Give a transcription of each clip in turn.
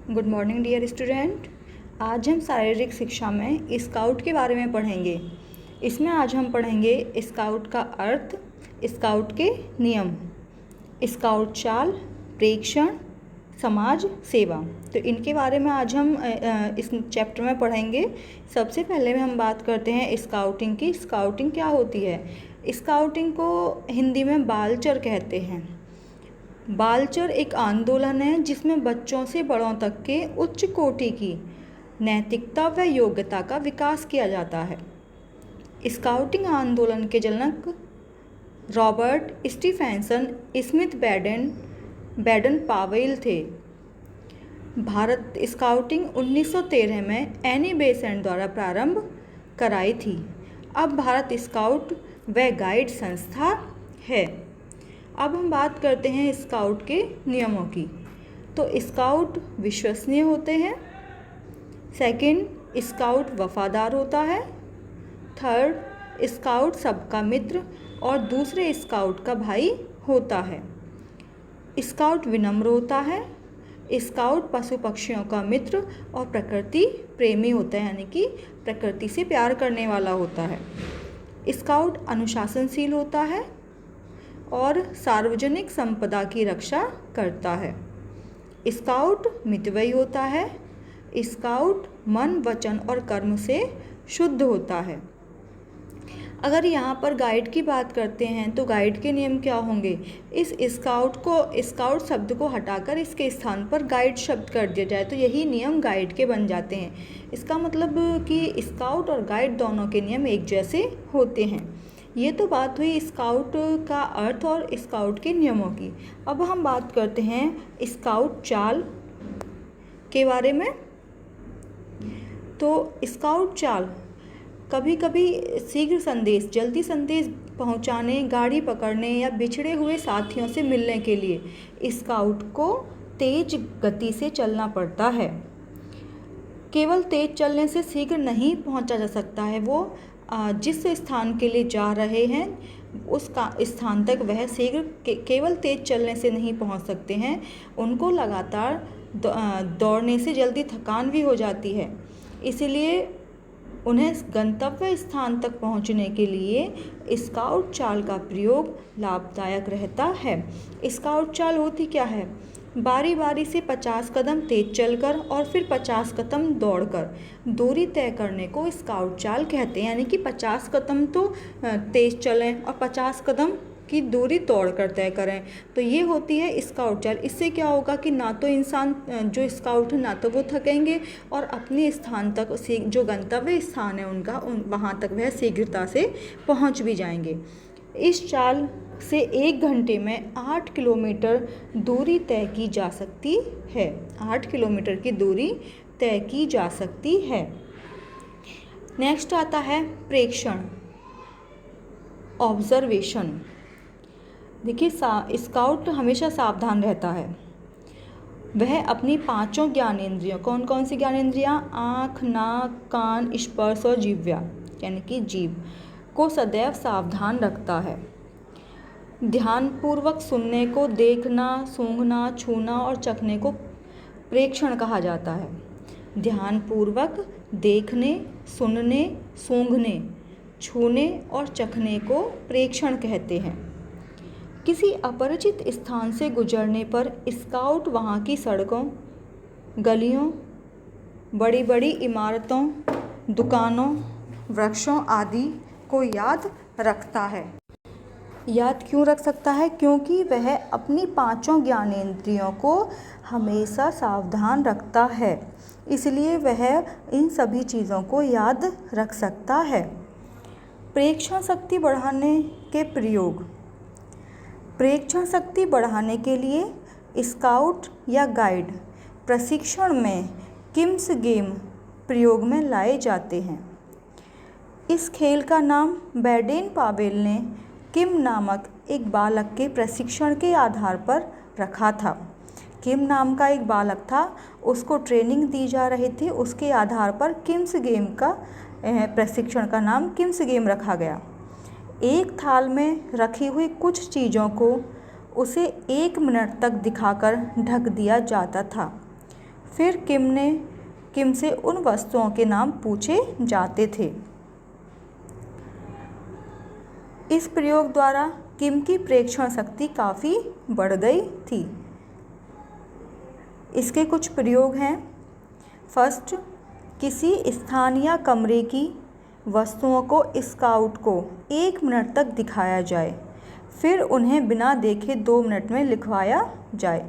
Good morning dear student. आज हम शारीरिक शिक्षा में स्काउट के बारे में पढ़ेंगे। इसमें आज हम पढ़ेंगे स्काउट का अर्थ, स्काउट के नियम, स्काउट चाल, प्रेक्षण, समाज सेवा। तो इनके बारे में आज हम इस चैप्टर में पढ़ेंगे। सबसे पहले में हम बात करते हैं स्काउटिंग की। स्काउटिंग क्या होती है? स्काउटिंग को हिंदी में बालचर कहते हैं। बालचर एक आंदोलन है जिसमें बच्चों से बड़ों तक के उच्च कोटि की नैतिकता व योग्यता का विकास किया जाता है। स्काउटिंग आंदोलन के जनक Robert Stephenson Smith Baden Powell थे। भारत स्काउटिंग 1913 में एनी बेसेंट द्वारा प्रारंभ कराई थी। अब भारत स्काउट व गाइड संस्था है। अब हम बात करते हैं स्काउट के नियमों की। तो स्काउट विश्वसनीय होते हैं। सेकंड, स्काउट वफादार होता है। थर्ड, स्काउट सबका मित्र और दूसरे स्काउट का भाई होता है। स्काउट विनम्र होता है। स्काउट पशु पक्षियों का मित्र और प्रकृति प्रेमी होता है, यानी कि प्रकृति से प्यार करने वाला होता है। स्काउट अनुशासनशील होता है और सार्वजनिक संपदा की रक्षा करता है। स्काउट मितव्ययी होता है। स्काउट मन, वचन और कर्म से शुद्ध होता है। अगर यहाँ पर गाइड की बात करते हैं तो गाइड के नियम क्या होंगे? इस स्काउट शब्द को हटाकर इसके स्थान पर गाइड शब्द कर दिया जाए तो यही नियम गाइड के बन जाते हैं। इसका मतलब कि स्काउट और गाइड दोनों के नियम एक जैसे होते हैं। ये तो बात हुई स्काउट का अर्थ और स्काउट के नियमों की। अब हम बात करते हैं स्काउट चाल के बारे में। तो स्काउट चाल कभी कभी शीघ्र संदेश, जल्दी संदेश पहुंचाने, गाड़ी पकड़ने या बिछड़े हुए साथियों से मिलने के लिए स्काउट को तेज गति से चलना पड़ता है। केवल तेज चलने से शीघ्र नहीं पहुंचा जा सकता है। वो जिस स्थान के लिए जा रहे हैं उसका स्थान तक वह शीघ्र केवल तेज चलने से नहीं पहुंच सकते हैं। उनको लगातार दौड़ने से जल्दी थकान भी हो जाती है। इसलिए उन्हें गंतव्य स्थान तक पहुंचने के लिए स्काउट चाल का प्रयोग लाभदायक रहता है। स्काउट चाल होती क्या है? बारी बारी से 50 कदम तेज चलकर और फिर 50 कदम दौड़कर दूरी तय करने को स्काउट चाल कहते हैं। यानी कि 50 कदम तो तेज चलें और 50 कदम की दूरी दौड़कर तय करें, तो ये होती है स्काउट चाल। इससे क्या होगा कि ना तो इंसान जो स्काउट है ना तो वो थकेंगे और अपने स्थान तक जो गंतव्य स्थान है उनका वहाँ तक वह शीघ्रता से पहुँच भी जाएंगे। इस चाल से 1 घंटे में 8 किलोमीटर दूरी तय की जा सकती है। 8 किलोमीटर की दूरी तय की जा सकती है। नेक्स्ट आता है प्रेक्षण, ऑब्जर्वेशन। देखिए, स्काउट हमेशा सावधान रहता है। वह अपनी 5 ज्ञानेंद्रियों, कौन कौन सी ज्ञानेंद्रियाँ? आँख, नाक, कान, स्पर्श और जीव्या, यानी कि जीभ को सदैव सावधान रखता है। ध्यानपूर्वक सुनने को देखना, सूंघना, छूना और चखने को प्रेक्षण कहा जाता है। ध्यानपूर्वक देखने, सुनने, सूंघने, छूने और चखने को प्रेक्षण कहते हैं। किसी अपरिचित स्थान से गुजरने पर स्काउट वहाँ की सड़कों, गलियों, बड़ी बड़ी इमारतों, दुकानों, वृक्षों आदि को याद रखता है। याद क्यों रख सकता है? क्योंकि वह अपनी 5 ज्ञानेंद्रियों को हमेशा सावधान रखता है, इसलिए वह इन सभी चीज़ों को याद रख सकता है। प्रेक्षण शक्ति बढ़ाने के प्रयोग। प्रेक्षण शक्ति बढ़ाने के लिए स्काउट या गाइड प्रशिक्षण में किम्स गेम प्रयोग में लाए जाते हैं। इस खेल का नाम बैडेन पावेल ने किम नामक एक बालक के प्रशिक्षण के आधार पर रखा था। किम नाम का एक बालक था, उसको ट्रेनिंग दी जा रही थी, उसके आधार पर किम्स गेम का प्रशिक्षण का नाम किम्स गेम रखा गया। एक थाल में रखी हुई कुछ चीज़ों को उसे 1 मिनट तक दिखाकर ढक दिया जाता था। फिर किम से उन वस्तुओं के नाम पूछे जाते थे। इस प्रयोग द्वारा किम की प्रेक्षण शक्ति काफ़ी बढ़ गई थी। इसके कुछ प्रयोग हैं। फर्स्ट, किसी स्थान या कमरे की वस्तुओं को स्काउट को 1 मिनट तक दिखाया जाए, फिर उन्हें बिना देखे 2 मिनट में लिखवाया जाए।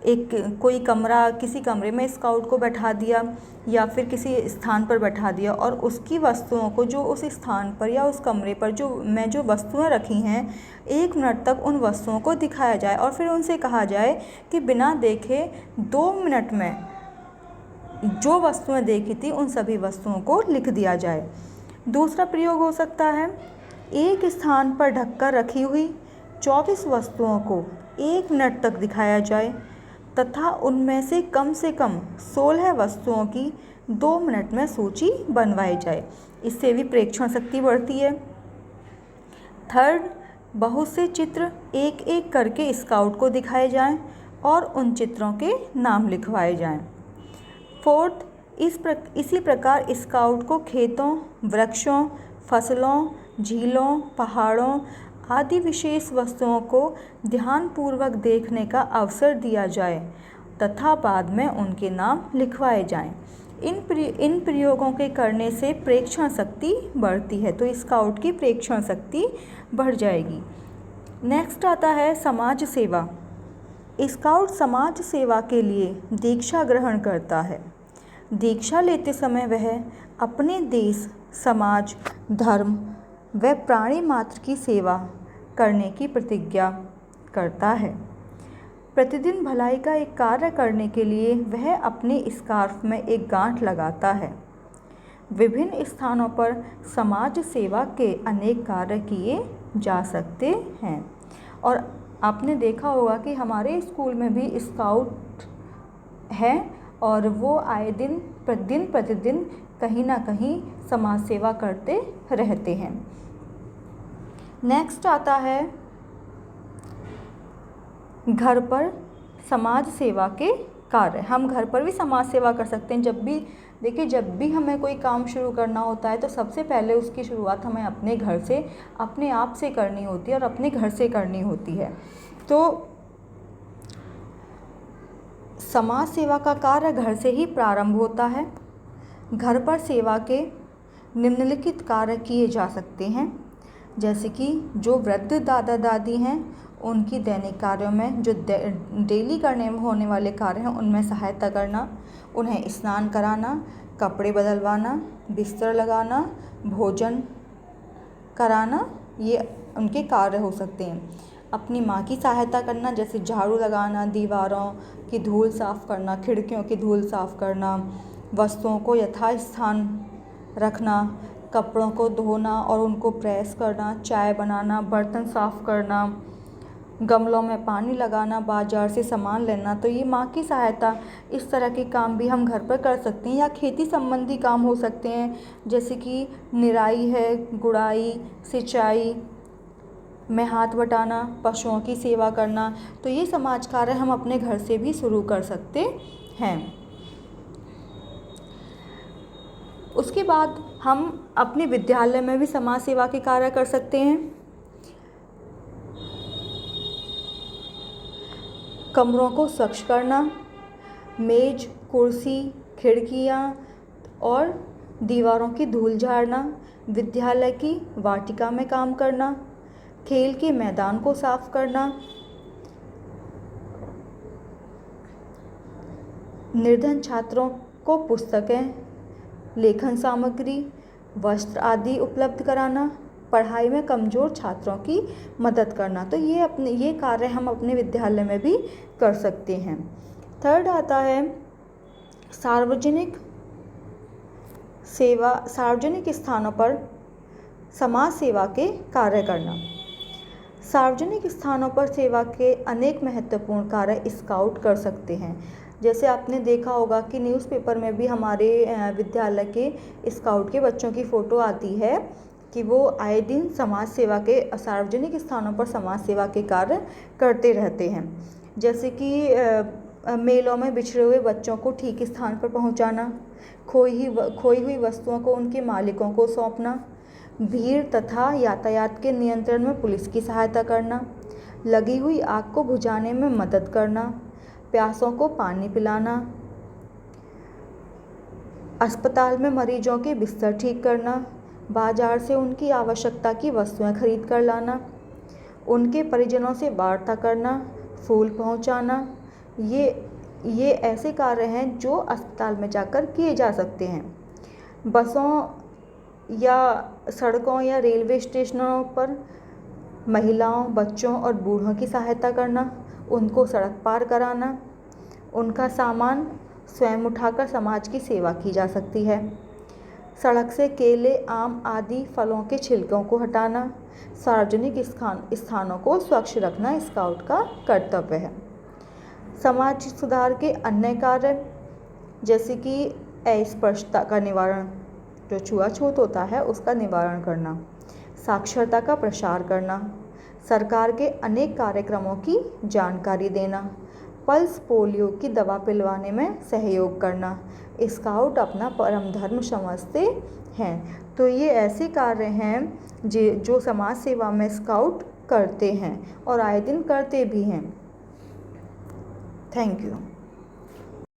किसी कमरे में स्काउट को बैठा दिया या फिर किसी स्थान पर बैठा दिया और उसकी वस्तुओं को जो उस स्थान पर या उस कमरे पर जो वस्तुएं रखी हैं 1 मिनट तक उन वस्तुओं को दिखाया जाए और फिर उनसे कहा जाए कि बिना देखे 2 मिनट में जो वस्तुएं देखी थी उन सभी वस्तुओं को लिख दिया जाए। दूसरा प्रयोग हो सकता है, एक स्थान पर ढककर रखी हुई 24 वस्तुओं को 1 मिनट तक दिखाया जाए तथा उनमें से कम 16 वस्तुओं की 2 मिनट में सूची बनवाई जाए। इससे भी प्रेक्षण शक्ति बढ़ती है। थर्ड, बहुत से चित्र एक एक करके स्काउट को दिखाए जाएं और उन चित्रों के नाम लिखवाए जाएं। फोर्थ, इसी प्रकार स्काउट को खेतों, वृक्षों, फसलों, झीलों, पहाड़ों आदि विशेष वस्तुओं को ध्यानपूर्वक देखने का अवसर दिया जाए तथा बाद में उनके नाम लिखवाए जाएं। इन प्रयोगों के करने से प्रेक्षण शक्ति बढ़ती है, तो स्काउट की प्रेक्षण शक्ति बढ़ जाएगी। नेक्स्ट आता है समाज सेवा। स्काउट समाज सेवा के लिए दीक्षा ग्रहण करता है। दीक्षा लेते समय वह अपने देश, समाज, धर्म व प्राणी मात्र की सेवा करने की प्रतिज्ञा करता है। प्रतिदिन भलाई का एक कार्य करने के लिए वह अपने स्कार्फ में एक गांठ लगाता है। विभिन्न स्थानों पर समाज सेवा के अनेक कार्य किए जा सकते हैं और आपने देखा होगा कि हमारे स्कूल में भी स्काउट है और वो आए दिन प्रतिदिन कहीं ना कहीं समाज सेवा करते रहते हैं। नेक्स्ट आता है घर पर समाज सेवा के कार्य। हम घर पर भी समाज सेवा कर सकते हैं। जब भी हमें कोई काम शुरू करना होता है तो सबसे पहले उसकी शुरुआत हमें अपने घर से, अपने आप से करनी होती है और अपने घर से करनी होती है। तो समाज सेवा का कार्य घर से ही प्रारंभ होता है। घर पर सेवा के निम्नलिखित कार्य किए जा सकते हैं, जैसे कि जो वृद्ध दादा दादी हैं उनकी दैनिक कार्यों में जो डेली करने होने वाले कार्य हैं उनमें सहायता करना, उन्हें स्नान कराना, कपड़े बदलवाना, बिस्तर लगाना, भोजन कराना, ये उनके कार्य हो सकते हैं। अपनी माँ की सहायता करना, जैसे झाड़ू लगाना, दीवारों की धूल साफ़ करना, खिड़कियों की धूल साफ़ करना, वस्तुओं को यथास्थान रखना, कपड़ों को धोना और उनको प्रेस करना, चाय बनाना, बर्तन साफ़ करना, गमलों में पानी लगाना, बाज़ार से सामान लेना। तो ये माँ की सहायता, इस तरह के काम भी हम घर पर कर सकते हैं। या खेती संबंधी काम हो सकते हैं, जैसे कि निराई है, गुड़ाई, सिंचाई में हाथ बटाना, पशुओं की सेवा करना। तो ये समाज कार्य हम अपने घर से भी शुरू कर सकते हैं। उसके बाद हम अपने विद्यालय में भी समाज सेवा के कार्य कर सकते हैं। कमरों को स्वच्छ करना, मेज, कुर्सी, खिड़कियाँ और दीवारों की धूल झाड़ना, विद्यालय की वाटिका में काम करना, खेल के मैदान को साफ करना, निर्धन छात्रों को पुस्तकें, लेखन सामग्री, वस्त्र आदि उपलब्ध कराना, पढ़ाई में कमज़ोर छात्रों की मदद करना। तो ये कार्य हम अपने विद्यालय में भी कर सकते हैं। थर्ड आता है सार्वजनिक स्थानों पर समाज सेवा के कार्य करना। सार्वजनिक स्थानों पर सेवा के अनेक महत्वपूर्ण कार्य स्काउट कर सकते हैं। जैसे आपने देखा होगा कि न्यूज़पेपर में भी हमारे विद्यालय के स्काउट के बच्चों की फ़ोटो आती है कि वो आए दिन सार्वजनिक स्थानों पर समाज सेवा के कार्य करते रहते हैं। जैसे कि मेलों में बिछड़े हुए बच्चों को ठीक स्थान पर पहुंचाना, खोई हुई वस्तुओं को उनके मालिकों को सौंपना, भीड़ तथा यातायात के नियंत्रण में पुलिस की सहायता करना, लगी हुई आग को बुझाने में मदद करना, प्यासों को पानी पिलाना, अस्पताल में मरीजों के बिस्तर ठीक करना, बाजार से उनकी आवश्यकता की वस्तुएं खरीद कर लाना, उनके परिजनों से वार्ता करना, फूल पहुंचाना, ये ऐसे कार्य हैं जो अस्पताल में जाकर किए जा सकते हैं। बसों या सड़कों या रेलवे स्टेशनों पर महिलाओं, बच्चों और बूढ़ों की सहायता करना, उनको सड़क पार कराना, उनका सामान स्वयं उठाकर समाज की सेवा की जा सकती है। सड़क से केले, आम आदि फलों के छिलकों को हटाना, सार्वजनिक स्थानों को स्वच्छ रखना स्काउट का कर्तव्य है। समाज सुधार के अन्य कार्य जैसे कि अस्पृश्यता का निवारण, जो छुआछूत होता है उसका निवारण करना, साक्षरता का प्रसार करना, सरकार के अनेक कार्यक्रमों की जानकारी देना, पल्स पोलियो की दवा पिलवाने में सहयोग करना, स्काउट अपना परम धर्म समझते हैं। तो ये ऐसे कार्य हैं जो समाज सेवा में स्काउट करते हैं और आए दिन करते भी हैं। Thank you.